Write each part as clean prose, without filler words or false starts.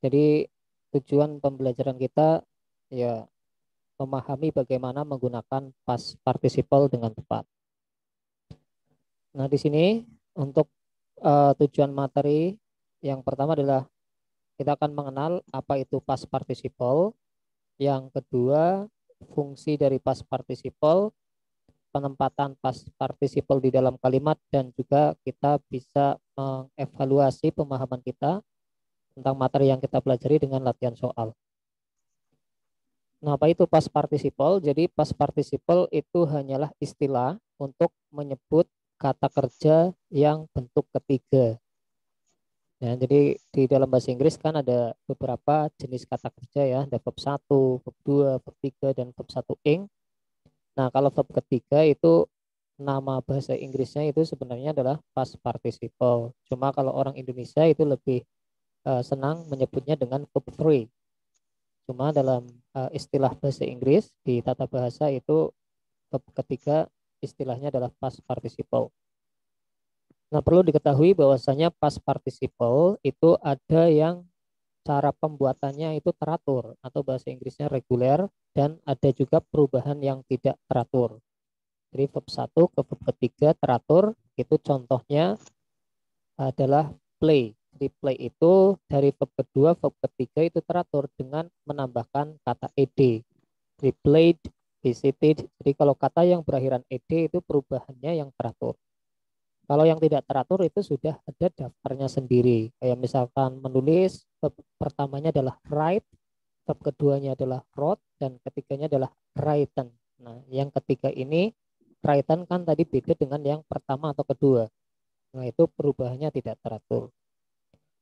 Jadi tujuan pembelajaran kita ya memahami bagaimana menggunakan past participle dengan tepat. Nah, di sini untuk tujuan materi yang pertama adalah kita akan mengenal apa itu past participle. Yang kedua, fungsi dari past participle, penempatan past participle di dalam kalimat, dan juga kita bisa mengevaluasi pemahaman kita tentang materi yang kita pelajari dengan latihan soal. Nah, apa itu past participle? Jadi past participle itu hanyalah istilah untuk menyebut kata kerja yang bentuk ketiga. Ya, jadi di dalam bahasa Inggris kan ada beberapa jenis kata kerja ya, ada verb 1, verb 2, verb 3, dan verb 1 ing. Nah, kalau verb ketiga itu nama bahasa Inggrisnya itu sebenarnya adalah past participle. Cuma kalau orang Indonesia itu lebih senang menyebutnya dengan verb 3. Cuma dalam istilah bahasa Inggris di tata bahasa itu verb ketiga istilahnya adalah past participle. Nah, perlu diketahui bahwasanya past participle itu ada yang cara pembuatannya itu teratur atau bahasa Inggrisnya reguler, dan ada juga perubahan yang tidak teratur. Jadi verb 1 ke verb ketiga teratur, itu contohnya adalah play. Jadi play itu dari verb kedua, verb ketiga itu teratur dengan menambahkan kata ed. Jadi played, visited. Jadi kalau kata yang berakhiran ed itu perubahannya yang teratur. Kalau yang tidak teratur itu sudah ada daftarnya sendiri. Kayak misalkan menulis, verb pertamanya adalah write, verb keduanya adalah wrote, dan ketiganya adalah written. Nah, yang ketiga ini written kan tadi beda dengan yang pertama atau kedua. Nah, itu perubahannya tidak teratur.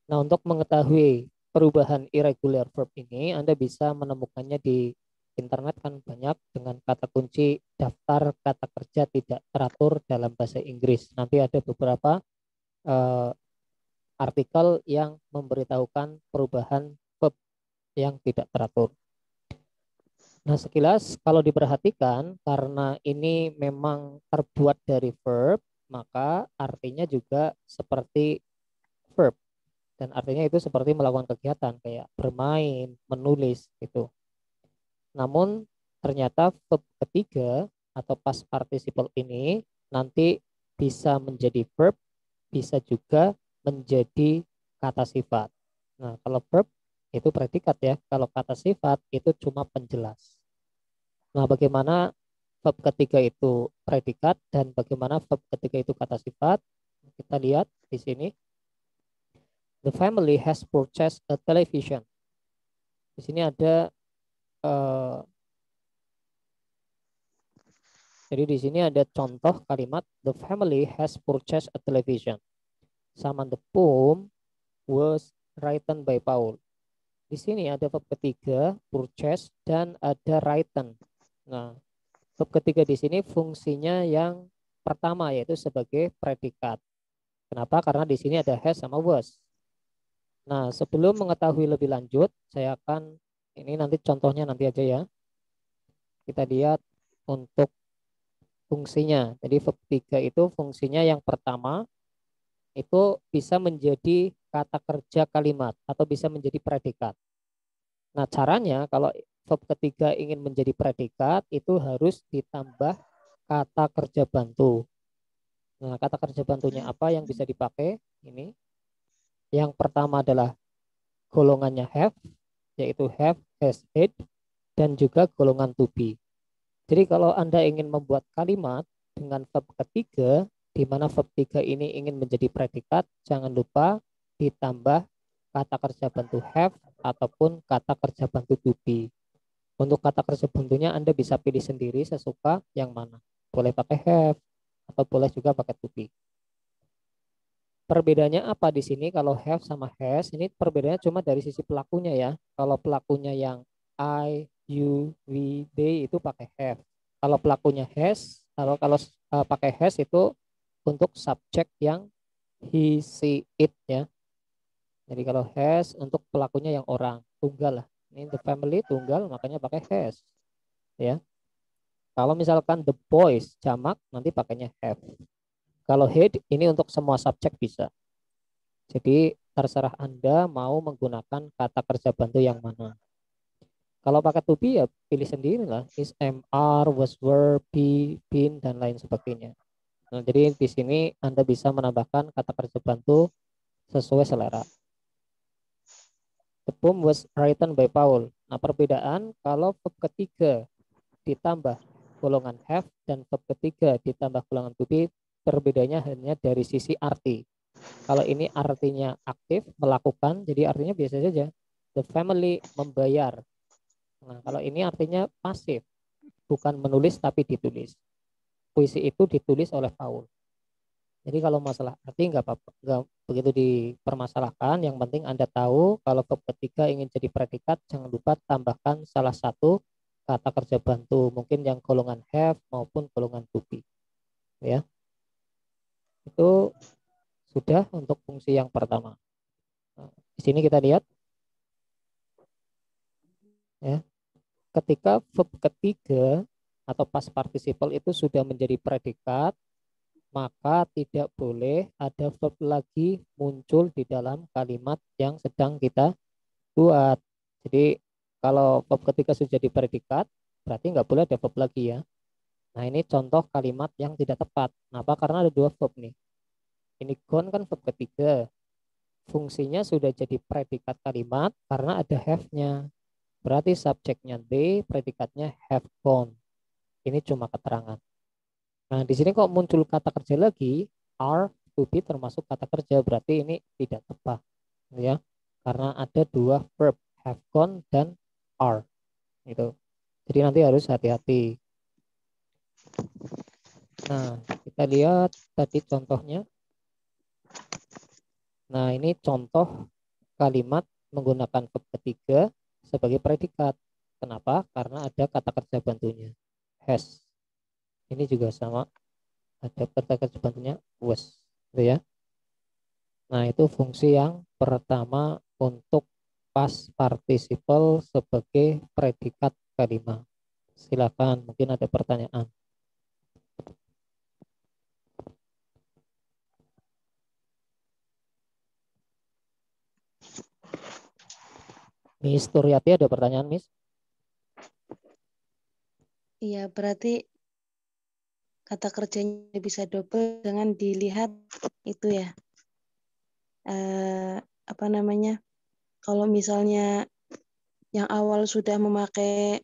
Nah, untuk mengetahui perubahan irregular verb ini, Anda bisa menemukannya di internet kan banyak dengan kata kunci daftar kata kerja tidak teratur dalam bahasa Inggris. Nanti ada beberapa eh, artikel yang memberitahukan perubahan verb yang tidak teratur. Nah, sekilas kalau diperhatikan, karena ini memang terbuat dari verb, maka artinya juga seperti verb. Dan artinya itu seperti melakukan kegiatan kayak bermain, menulis gitu. Namun ternyata verb ketiga atau past participle ini nanti bisa menjadi verb, bisa juga menjadi kata sifat. Nah, kalau verb itu predikat ya, kalau kata sifat itu cuma penjelas. Nah, bagaimana verb ketiga itu predikat dan bagaimana verb ketiga itu kata sifat? Kita lihat di sini. The family has purchased a television. Di sini ada uh, jadi di sini ada contoh kalimat the family has purchased a television. Sama the poem was written by Paul. Di sini ada verb ketiga purchase dan ada written. Nah, verb ketiga di sini fungsinya yang pertama yaitu sebagai predikat. Kenapa? Karena di sini ada has sama was. Nah, sebelum mengetahui lebih lanjut, saya akan ini nanti contohnya nanti aja ya. Kita lihat untuk fungsinya. Jadi verb 3 itu fungsinya yang pertama itu bisa menjadi kata kerja kalimat atau bisa menjadi predikat. Nah, caranya kalau verb ketiga ingin menjadi predikat itu harus ditambah kata kerja bantu. Nah, kata kerja bantunya apa yang bisa dipakai? Ini. Yang pertama adalah golongannya have, yaitu have, has, had, dan juga golongan to be. Jadi kalau Anda ingin membuat kalimat dengan verb ketiga, di mana verb tiga ini ingin menjadi predikat, jangan lupa ditambah kata kerja bantu have ataupun kata kerja bantu to be. Untuk kata kerja bantunya Anda bisa pilih sendiri sesuka yang mana. Boleh pakai have atau boleh juga pakai to be. Perbedaannya apa di sini kalau have sama has? Ini perbedaannya cuma dari sisi pelakunya ya. Kalau pelakunya yang I, you, we, they itu pakai have. Kalau pelakunya has, kalau kalau pakai has itu untuk subjek yang he, she, it ya. Jadi kalau has untuk pelakunya yang orang, tunggal lah. Ini the family tunggal makanya pakai has ya. Kalau misalkan the boys jamak nanti pakainya have. Kalau had ini untuk semua subjek bisa. Jadi terserah Anda mau menggunakan kata kerja bantu yang mana. Kalau pakai to be ya pilih sendiri lah, is, am, are, was, were, be, been, dan lain sebagainya. Nah, jadi di sini Anda bisa menambahkan kata kerja bantu sesuai selera. The poem was written by Paul. Nah, perbedaan kalau verb ketiga ditambah golongan have dan verb ketiga ditambah golongan to be, perbedaannya hanya dari sisi arti. Kalau ini artinya aktif, melakukan, jadi artinya biasa saja. The family membayar. Nah, kalau ini artinya pasif, bukan menulis tapi ditulis. Puisi itu ditulis oleh Paul. Jadi kalau masalah arti nggak apa-apa, nggak begitu dipermasalahkan. Yang penting Anda tahu kalau verb ketiga ingin jadi predikat, jangan lupa tambahkan salah satu kata kerja bantu, mungkin yang golongan have maupun golongan to be. Ya, itu sudah untuk fungsi yang pertama. Nah, di sini kita lihat, ya, ketika verb ketiga atau past participle itu sudah menjadi predikat, maka tidak boleh ada verb lagi muncul di dalam kalimat yang sedang kita buat. Jadi kalau verb ketiga sudah jadi predikat, berarti nggak boleh ada verb lagi ya. Nah, ini contoh kalimat yang tidak tepat. Kenapa? Karena ada dua verb nih. Ini gone kan verb ketiga. Fungsinya sudah jadi predikat kalimat karena ada have-nya. Berarti subjeknya they, predikatnya have gone. Ini cuma keterangan. Nah, di sini kok muncul kata kerja lagi, are, to be termasuk kata kerja, berarti ini tidak tepat, ya. Karena ada dua verb, have gone dan are. Gitu. Jadi nanti harus hati-hati. Nah, kita lihat tadi contohnya. Nah, ini contoh kalimat menggunakan verb ketiga sebagai predikat. Kenapa? Karena ada kata kerja bantunya, has. Ini juga sama, ada kata kerja bantunya was, gitu ya. Nah, itu fungsi yang pertama untuk past participle sebagai predikat kalimat. Silakan, mungkin ada pertanyaan. Miss Turyati ada pertanyaan, Miss? Iya, berarti kata kerjanya bisa double dengan dilihat itu ya. Apa namanya? Kalau misalnya yang awal sudah memakai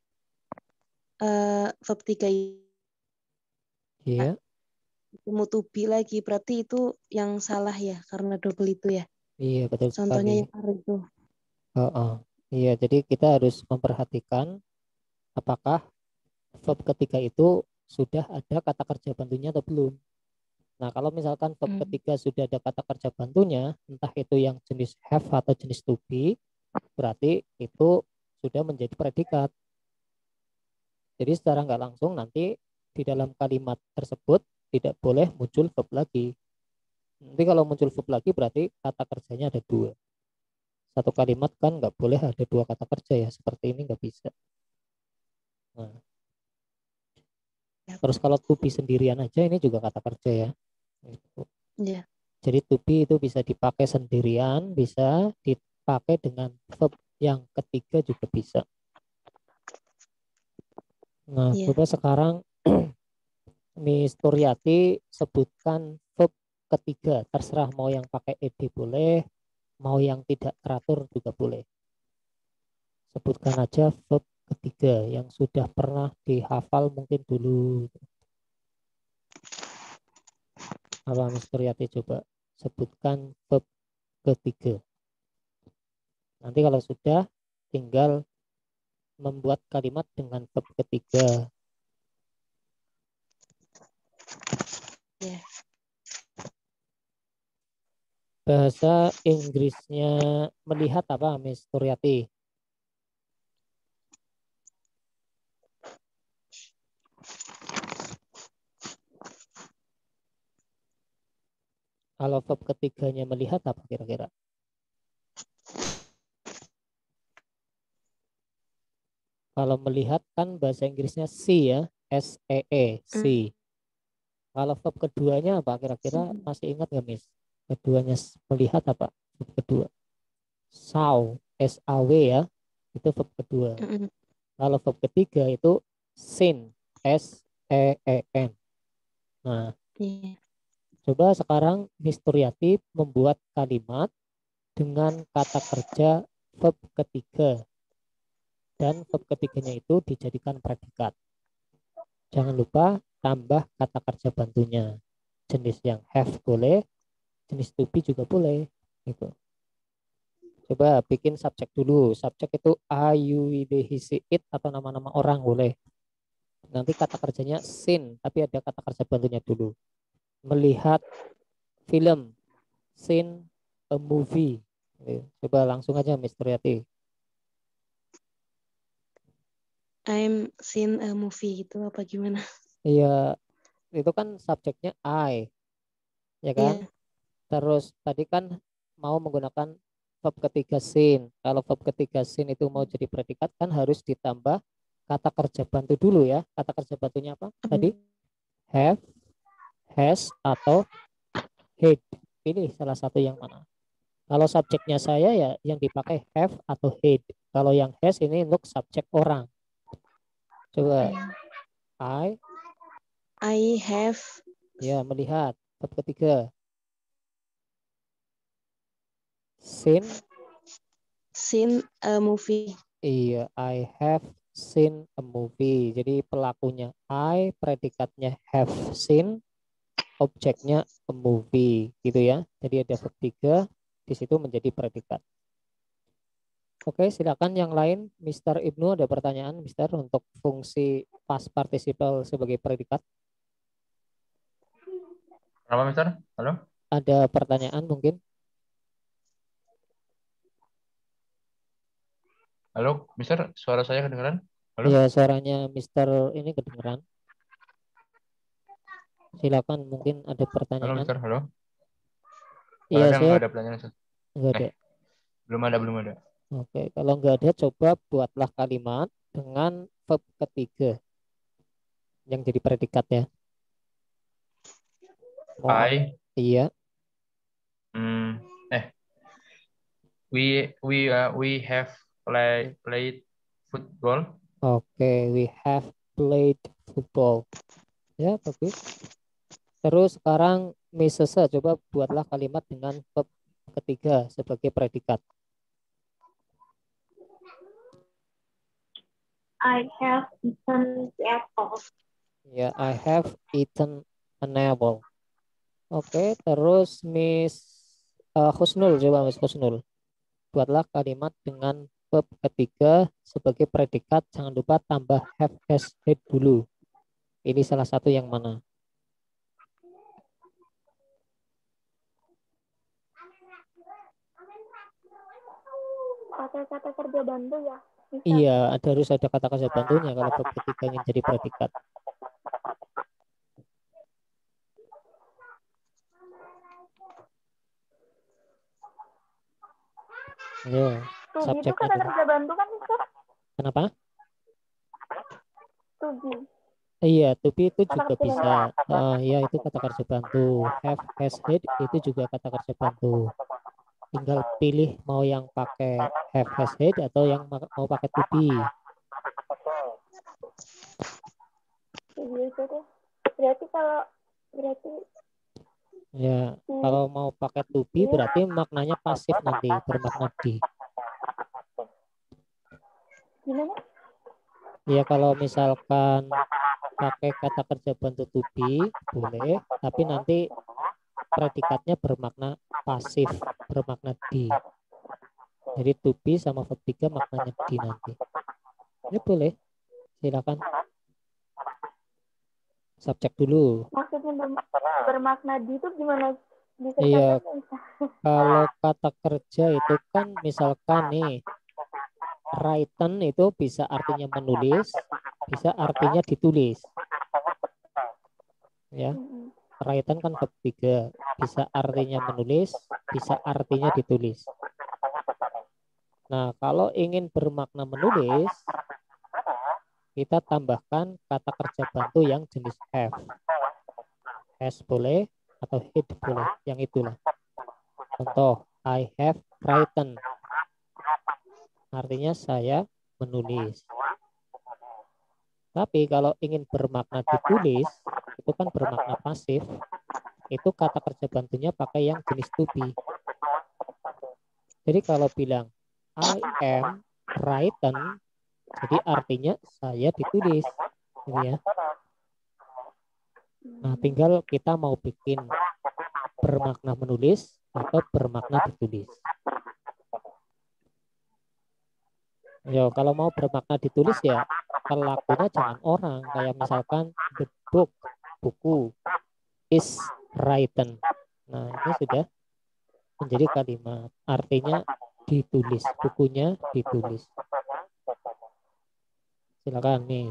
verb 3 Iya, ketemu to be lagi, berarti itu yang salah ya karena double itu ya. iya betul sekali. Contohnya yang are itu. Oh, oh. Iya, jadi kita harus memperhatikan apakah verb ketiga itu sudah ada kata kerja bantunya atau belum. Nah, kalau misalkan verb ketiga sudah ada kata kerja bantunya, entah itu yang jenis have atau jenis to be, berarti itu sudah menjadi predikat. Jadi secara nggak langsung nanti di dalam kalimat tersebut tidak boleh muncul verb lagi. Nanti kalau muncul verb lagi berarti kata kerjanya ada dua. Satu kalimat kan nggak boleh ada dua kata kerja ya, seperti ini nggak bisa. Nah, terus kalau to be sendirian aja ini juga kata kerja ya. Gitu. Ya. Jadi to be itu bisa dipakai sendirian, bisa dipakai dengan verb yang ketiga juga bisa. Nah, Ya. coba sekarang Miss Turyati sebutkan verb ketiga, terserah mau yang pakai ed boleh, mau yang tidak teratur juga boleh. Sebutkan aja verb ketiga yang sudah pernah dihafal mungkin dulu. Apa Miss Turyati coba sebutkan verb ketiga. Nanti kalau sudah tinggal membuat kalimat dengan verb ketiga. Ya. Bahasa Inggrisnya melihat apa Miss Turyati? Kalau verb ketiganya melihat apa kira-kira? Kalau melihat kan bahasa Inggrisnya see ya, see, see. Kalau verb keduanya apa kira-kira masih ingat nggak Miss? Keduanya melihat apa? verb kedua. Saw, S-A-W ya, itu verb kedua. Mm-mm. Kalau verb ketiga itu seen, S-E-E-N. Nah, Iya. coba sekarang Mister Yati membuat kalimat dengan kata kerja verb ketiga. Dan verb ketiganya itu dijadikan predikat. Jangan lupa tambah kata kerja bantunya. Jenis yang have boleh, jenis to be juga boleh. Gitu. Coba bikin subjek dulu. Subjek itu I, you, we, they, he, she, it atau nama-nama orang boleh. Nanti kata kerjanya seen, tapi ada kata kerja bantunya dulu. Melihat film, seen a movie. Coba langsung aja Mister Yati. I'm seen a movie gitu apa gimana? Iya, itu kan subjeknya I, ya kan? Iya. Terus tadi kan mau menggunakan verb ketiga seen. Kalau verb ketiga seen itu mau jadi predikat kan harus ditambah kata kerja bantu dulu ya. Kata kerja bantunya apa? Tadi have, has, atau had. Pilih salah satu yang mana. Kalau subjeknya saya ya yang dipakai have atau had. Kalau yang has ini untuk subjek orang. Coba I I have ya melihat. Verb ketiga seen. seen a movie. Iya, I have seen a movie. Jadi pelakunya I, predikatnya have seen, objeknya a movie, gitu ya. Jadi ada verb tiga, di situ menjadi predikat. Oke, silakan yang lain. Mister Ibnu ada pertanyaan, Mister, untuk fungsi past participle sebagai predikat. Kenapa, Mister? Halo? Ada pertanyaan mungkin? Halo, Mister? Suara saya kedengaran? Halo? Ya, suaranya Mister ini kedengeran. Silakan mungkin ada Halo, pertanyaan. Mister? Halo? Iya, Kadang saya nggak ada pertanyaan, Mister. nggak Eh, ada. belum ada, belum ada. Oke, kalau nggak ada, coba buatlah kalimat dengan verb ketiga yang jadi predikat ya. Mau I, iya, hmm, eh, we have played football. oke, we have played football. Ya, bagus. Terus sekarang Mrs. coba buatlah kalimat dengan verb ketiga sebagai predikat. I have eaten the apple. Ya, I have eaten an apple. Oke, terus Miss Husnul, coba Miss Husnul. Buatlah kalimat dengan verb ketiga sebagai predikat. Jangan lupa tambah have, has, had dulu. Ini salah satu yang mana? Pakai kata kerja bantu ya. Bisa. Iya, harus ada kata kerja bantunya kalau verb ketiga ingin jadi predikat. Ayo, To be itu subjeknya kata dulu. kerja bantu kan Mister? Kenapa? To be. Iya, to be itu Kata juga kerja bisa. bantu. Ya, itu kata kerja bantu. Have, has, had itu juga kata kerja bantu. Tinggal pilih mau yang pakai have, has, had atau yang mau pakai to be. To be itu tuh. Berarti kalau Ya, kalau mau pakai to be Iya. berarti maknanya pasif nanti, bermakna di. Gimana? Ya, kalau misalkan pakai kata kerja bantu to be boleh, tapi nanti predikatnya bermakna pasif, bermakna di. Jadi to be sama verb 3 maknanya di nanti. Ini boleh, silakan. Subjek dulu. Maksudnya bermakna di itu gimana? Bisa Iya, contohnya bisa. kalau kata kerja itu kan misalkan nih, written itu bisa artinya menulis, bisa artinya ditulis. Ya, written kan verb 3, bisa artinya menulis, bisa artinya ditulis. Nah, kalau ingin bermakna menulis, kita tambahkan kata kerja bantu yang jenis have. Has boleh atau had boleh, yang itulah. Contoh, I have written. Artinya saya menulis. Tapi kalau ingin bermakna ditulis, itu kan bermakna pasif. Itu kata kerja bantunya pakai yang jenis to be. Jadi kalau bilang I am written, jadi artinya saya ditulis, gitu ya. Nah, tinggal kita mau bikin bermakna menulis atau bermakna ditulis. Ya, kalau mau bermakna ditulis ya pelakunya jangan orang, kayak misalkan the book, buku, is written. Nah, ini sudah menjadi kalimat, artinya ditulis, bukunya ditulis. Silakan nih,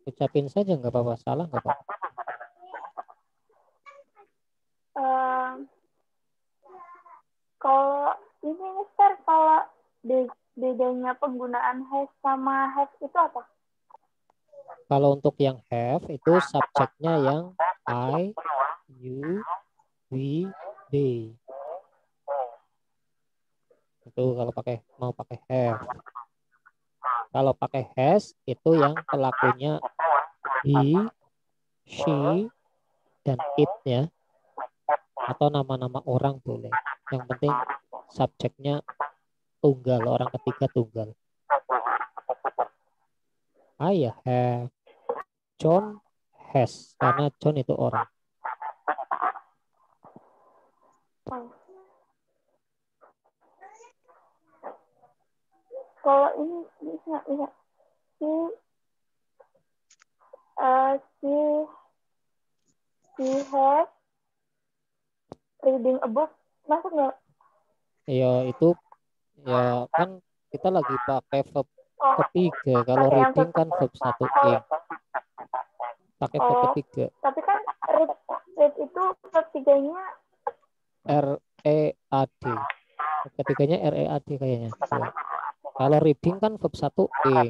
ucapin saja nggak apa-apa, salah nggak apa-apa. Kalau ini Mister, kalau bedanya penggunaan has sama have itu apa? Kalau untuk yang have itu subjeknya yang I, you, we, they. Itu kalau mau pakai have. Kalau pakai has itu yang pelakunya he, she, dan it ya. Atau nama-nama orang boleh. Yang penting subjeknya tunggal, orang ketiga tunggal. I have, John has, karena John itu orang. Kalau ini bisa si she has reading a book, masuk nggak? Ya itu ya kan kita lagi pakai verb Oh, ketiga. Kalau pakai yang reading verb. kan verb 1 ing. Pakai verb ketiga. Tapi kan read itu verb tiganya READ. Ketiganya READ kayaknya. Tuh. Kalau reading kan verb 1 ing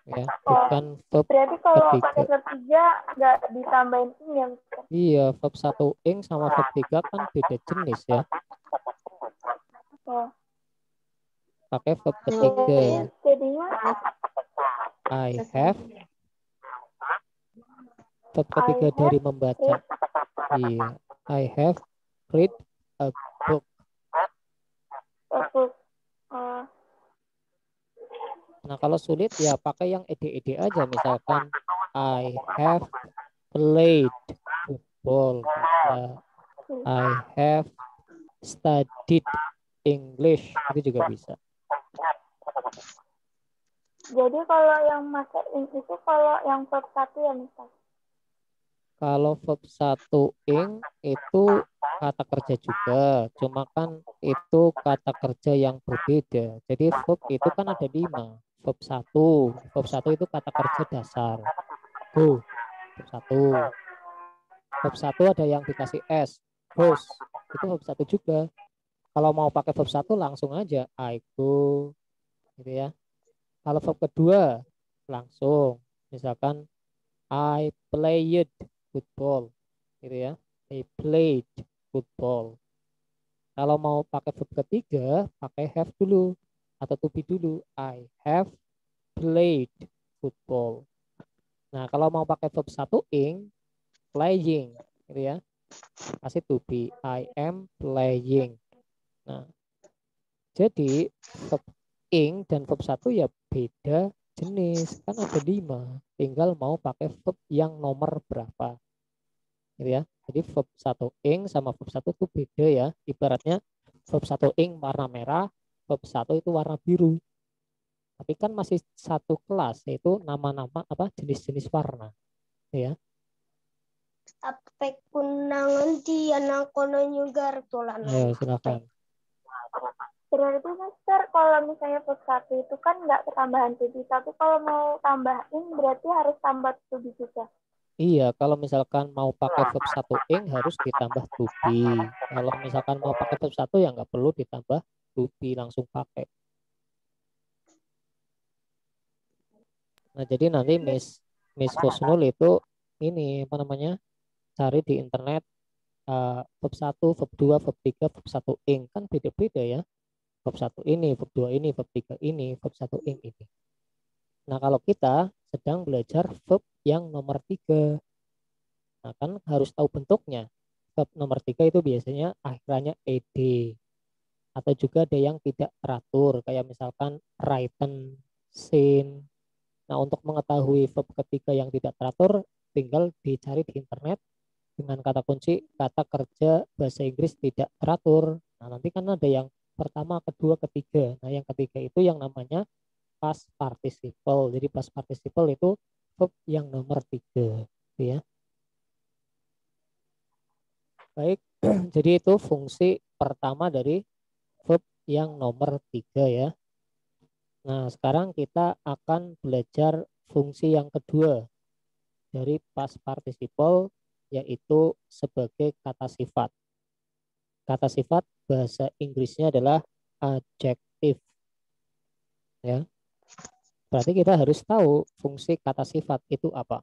ya, bukan verb berarti kalau ketiga. pakai verb 3 nggak ditambahin ing ya? Iya, verb 1 ing sama verb 3 kan beda jenis ya. Oh. Pakai verb ketiga. Jadinya I have. Verb ketiga dari membaca. Iya, I have read a book. Nah, kalau sulit ya pakai yang ed aja. Misalkan I have played football. Bisa. I have studied English. Itu juga bisa. Jadi kalau yang pakai ing itu kalau yang verb 1 ya misal. Kalau verb 1 ing itu kata kerja juga. Cuma kan itu kata kerja yang berbeda. Jadi verb itu kan ada 5. Verb 1. Verb 1 itu kata kerja dasar. Go. Verb 1. Verb 1 ada yang dikasih S. Goes. Itu verb 1 juga. Kalau mau pakai verb 1 langsung aja. I go. Gitu ya. Kalau verb kedua langsung. Misalkan I played football. Gitu ya. I played football. Kalau mau pakai verb ketiga, pakai have dulu atau to be dulu. I have played football. Nah, kalau mau pakai verb 1 ing, playing, gitu ya. Kasih to be. I am playing. Nah, jadi verb ing dan verb 1 ya beda jenis. Kan ada 5. Tinggal mau pakai verb yang nomor berapa. Gitu ya. Jadi verb 1 ing sama verb 1 itu beda ya. Ibaratnya verb 1 ing warna merah, verb 1 itu warna biru. Tapi kan masih satu kelas, yaitu nama-nama apa jenis-jenis warna. Ya. Apek kunangan di anak kono juga tulan. Ayo silakan. Berarti Mister kalau misalnya verb 1 itu kan nggak ketambahan to be, tapi kalau mau tambahin berarti harus tambah to be juga. Iya, kalau misalkan mau pakai verb 1 ing harus ditambah to be. Kalau misalkan mau pakai verb 1 ya nggak perlu ditambah to be, langsung pakai. Nah, jadi nanti Miss Husnul itu ini apa namanya? Cari di internet verb 1, verb 2, verb 3, verb 1 ing. Kan beda-beda ya. Verb 1 ini, verb 2 ini, verb 3 ini, verb 1 ing ini. Nah, kalau kita sedang belajar verb yang nomor 3, nah kan harus tahu bentuknya. Verb nomor 3 itu biasanya akhirannya ed. Atau juga ada yang tidak teratur, kayak misalkan written, seen. Nah, untuk mengetahui verb ketiga yang tidak teratur, tinggal dicari di internet dengan kata kunci kata kerja bahasa Inggris tidak teratur. Nah, nanti kan ada yang pertama, kedua, ketiga. Nah, yang ketiga itu yang namanya past participle. Jadi past participle itu verb yang nomor 3, gitu ya. Baik, jadi itu fungsi pertama dari verb yang nomor 3 ya. Nah, sekarang kita akan belajar fungsi yang kedua dari past participle, yaitu sebagai kata sifat. Kata sifat bahasa Inggrisnya adalah adjective. Ya. Berarti kita harus tahu fungsi kata sifat itu apa.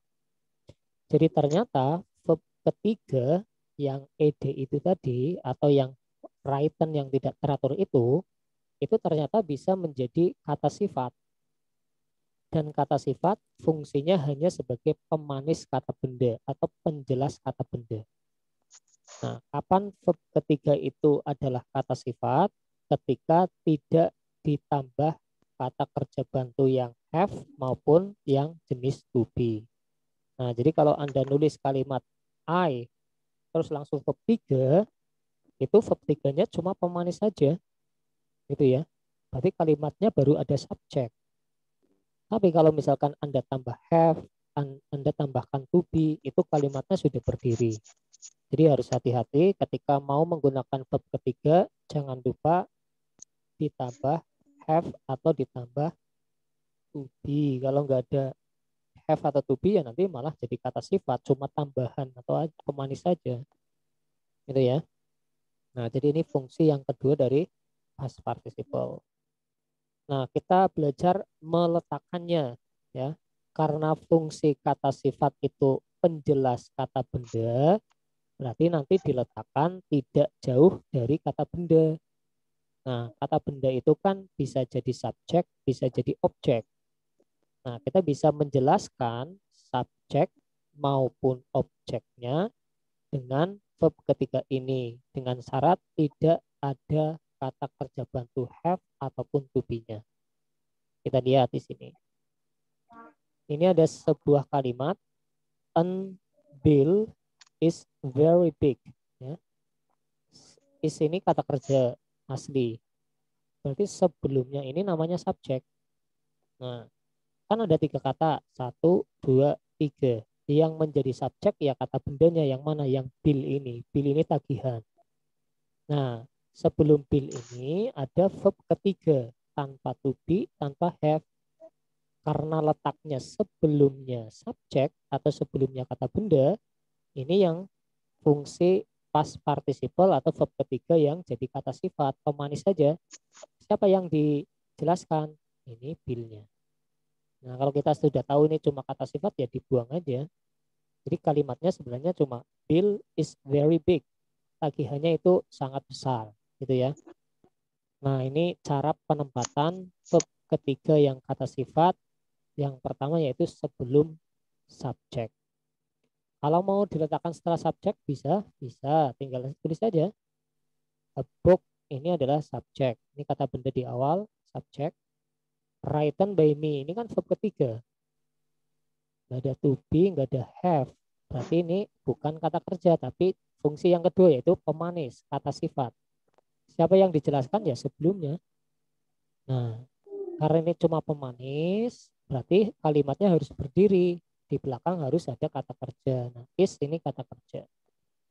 Jadi ternyata verb ketiga yang ed itu tadi, atau yang written yang tidak teratur itu ternyata bisa menjadi kata sifat. Dan kata sifat fungsinya hanya sebagai pemanis kata benda atau penjelas kata benda. Nah, kapan verb ketiga itu adalah kata sifat? Ketika tidak ditambah kata kerja bantu yang have maupun yang jenis to be. Nah, jadi kalau Anda nulis kalimat I terus langsung verb 3, itu verb 3-nya cuma pemanis saja. Gitu ya. Berarti kalimatnya baru ada subjek. Tapi kalau misalkan Anda tambah have, Anda tambahkan to be, itu kalimatnya sudah berdiri. Jadi harus hati-hati ketika mau menggunakan verb ketiga, jangan lupa ditambah have atau ditambah to be. Kalau nggak ada have atau to be, ya nanti malah jadi kata sifat, cuma tambahan atau pemanis saja. Gitu ya. Nah, jadi ini fungsi yang kedua dari past participle. Nah, kita belajar meletakkannya ya. Karena fungsi kata sifat itu penjelas kata benda, berarti nanti diletakkan tidak jauh dari kata benda. Nah, kata benda itu kan bisa jadi subjek, bisa jadi objek. Nah, kita bisa menjelaskan subjek maupun objeknya dengan verb ketiga ini, dengan syarat tidak ada kata kerja bantu have ataupun to be-nya. Kita lihat di sini. Ini ada sebuah kalimat, an bill is very big. Ya. Is ini kata kerja asli. Berarti sebelumnya ini namanya subjek. Nah, kan ada 3 kata, 1, 2, 3. Yang menjadi subjek ya kata bendanya yang mana? Yang bill ini. Bill ini tagihan. Nah, sebelum bill ini ada verb ketiga tanpa to be, tanpa have. Karena letaknya sebelumnya subjek atau sebelumnya kata benda, ini yang fungsi past participle atau verb ketiga yang jadi kata sifat, pemanis saja. Siapa yang dijelaskan? Ini bill-nya. Nah, kalau kita sudah tahu ini cuma kata sifat, ya dibuang aja. Jadi kalimatnya sebenarnya cuma bill is very big. Tagihannya itu sangat besar, gitu ya. Nah, ini cara penempatan verb ketiga yang kata sifat. Yang pertama yaitu sebelum subjek. Kalau mau diletakkan setelah subjek bisa, tinggal tulis saja. A book ini adalah subjek. Ini kata benda di awal, subjek. Written by me, ini kan verb ketiga. Nggak ada to be, nggak ada have. Berarti ini bukan kata kerja, tapi fungsi yang kedua yaitu pemanis, kata sifat. Siapa yang dijelaskan? Ya sebelumnya. Nah, karena ini cuma pemanis, berarti kalimatnya harus berdiri. Di belakang harus ada kata kerja. Nah, is ini kata kerja.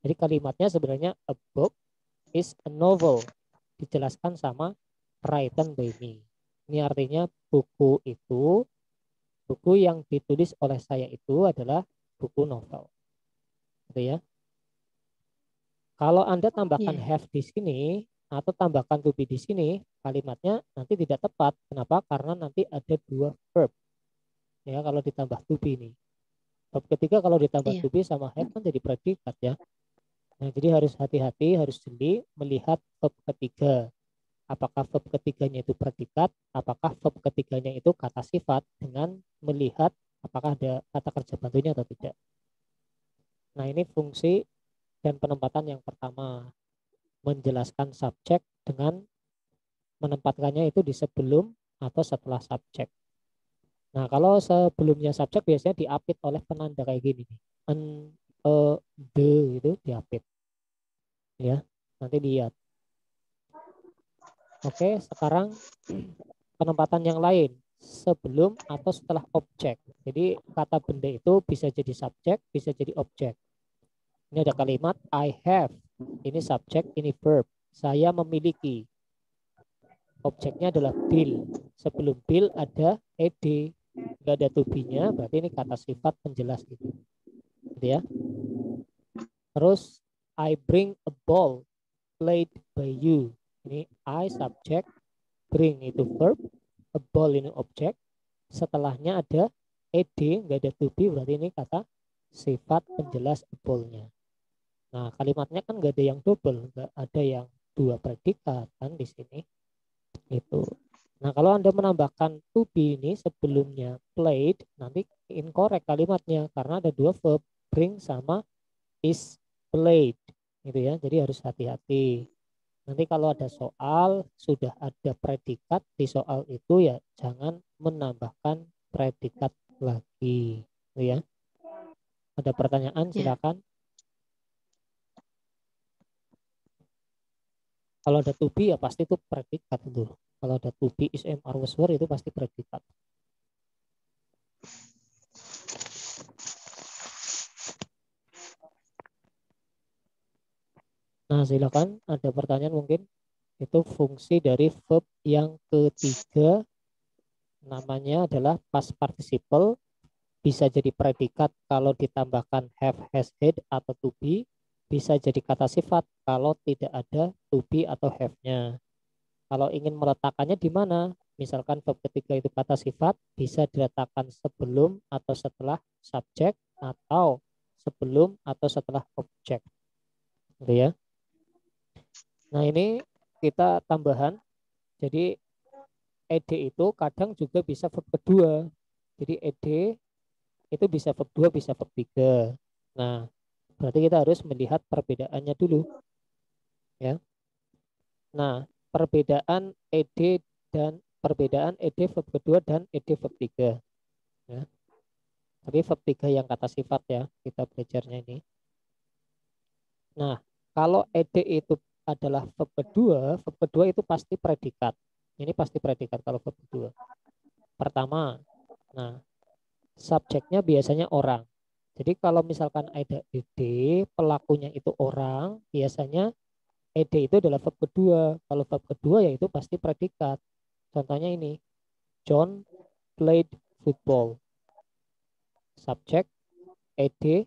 Jadi kalimatnya sebenarnya a book is a novel. Dijelaskan sama written by me. Ini artinya buku yang ditulis oleh saya itu adalah buku novel. Gitu ya. Kalau Anda tambahkan have di sini atau tambahkan to be di sini, kalimatnya nanti tidak tepat. Kenapa? Karena nanti ada 2 verb. Ya, kalau ditambah to be ini. Verb ketiga kalau ditambah to be sama have kan jadi predikat ya. Nah, jadi harus hati-hati, harus jeli melihat verb ketiga. Apakah verb ketiganya itu predikat, apakah verb ketiganya itu kata sifat, dengan melihat apakah ada kata kerja bantunya atau tidak. Nah, ini fungsi dan penempatan yang pertama, menjelaskan subjek dengan menempatkannya itu di sebelum atau setelah subjek. Nah, kalau sebelumnya subjek biasanya diapit oleh penanda kayak gini nih. The itu diapit. Ya, nanti lihat. Oke, sekarang penempatan yang lain, sebelum atau setelah objek. Jadi kata benda itu bisa jadi subjek, bisa jadi objek. Ini ada kalimat I have. Ini subjek, ini verb. Saya memiliki. Objeknya adalah bill. Sebelum bill ada ed. Nggak ada to be-nya, berarti ini kata sifat penjelas gitu. Gitu ya. Terus I bring a ball played by you. Ini I subjek, bring itu verb, a ball ini objek. Setelahnya ada ed, nggak ada to be, berarti ini kata sifat penjelas a ball-nya. Nah, kalimatnya kan nggak ada yang double, nggak ada yang dua predikat kan di sini. Itu. Nah, kalau Anda menambahkan to be ini sebelumnya played, nanti incorrect kalimatnya karena ada dua verb, bring sama is played. Gitu ya. Jadi harus hati-hati. Nanti kalau ada soal sudah ada predikat di soal itu ya jangan menambahkan predikat lagi. Gitu ya. Ada pertanyaan silakan. Kalau ada to be ya pasti itu predikat itu. Kalau ada to be, is, am, are, was, were itu pasti predikat. Nah, silakan ada pertanyaan mungkin. Itu fungsi dari verb yang ketiga, namanya adalah past participle. Bisa jadi predikat kalau ditambahkan have, has, had atau to be. Bisa jadi kata sifat kalau tidak ada to be atau have-nya. Kalau ingin meletakkannya di mana? Misalkan verb ketiga itu kata sifat, bisa diletakkan sebelum atau setelah subjek atau sebelum atau setelah objek. Gitu ya. Nah, ini kita tambahan. Jadi ed itu kadang juga bisa verb kedua. Jadi ed itu bisa verb 2, bisa verb 3. Nah, berarti kita harus melihat perbedaannya dulu. Ya. Nah, perbedaan ed verb kedua dan ed verb 3. Ya. Tapi verb 3 yang kata sifat ya, kita belajarnya ini. Nah, kalau ed itu adalah verb kedua itu pasti predikat. Ini pasti predikat kalau verb kedua. Pertama, nah, subjeknya biasanya orang. Jadi kalau misalkan ada ed, pelakunya itu orang, biasanya ed itu adalah verb kedua. Kalau verb kedua ya itu pasti predikat. Contohnya ini, John played football. Subjek, ed,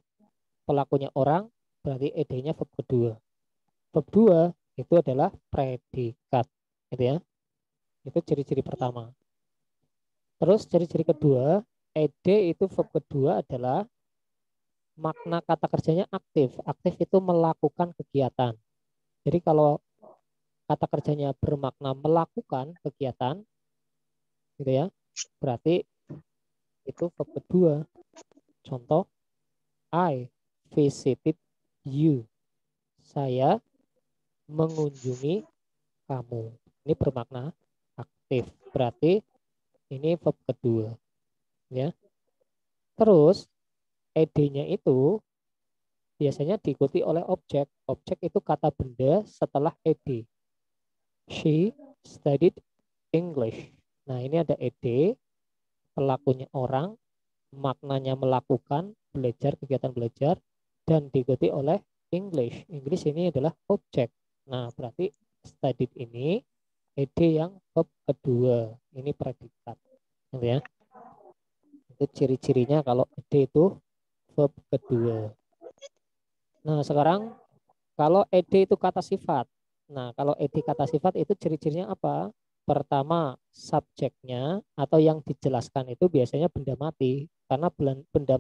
pelakunya orang, berarti ed-nya verb kedua. Verb 2 itu adalah predikat. Gitu ya. Itu ciri-ciri pertama. Terus ciri-ciri kedua, ed itu verb kedua adalah makna kata kerjanya aktif. Aktif itu melakukan kegiatan. Jadi kalau kata kerjanya bermakna melakukan kegiatan, gitu ya, berarti itu verb kedua. Contoh, I visited you. Saya mengunjungi kamu. Ini bermakna aktif. Berarti ini verb kedua. Ya. Terus ed-nya itu biasanya diikuti oleh objek. Objek itu kata benda setelah ed. She studied English. Nah, ini ada ed, pelakunya orang, maknanya melakukan, belajar, kegiatan belajar, dan diikuti oleh English. English ini adalah objek. Nah, berarti studied ini ed yang verb kedua. Ini predikat. Gitu ya. Itu ciri-cirinya kalau ed itu verb kedua. Nah, sekarang kalau ed itu kata sifat. Nah, kalau ed kata sifat itu ciri-cirinya apa? Pertama, subjeknya atau yang dijelaskan itu biasanya benda mati. Karena benda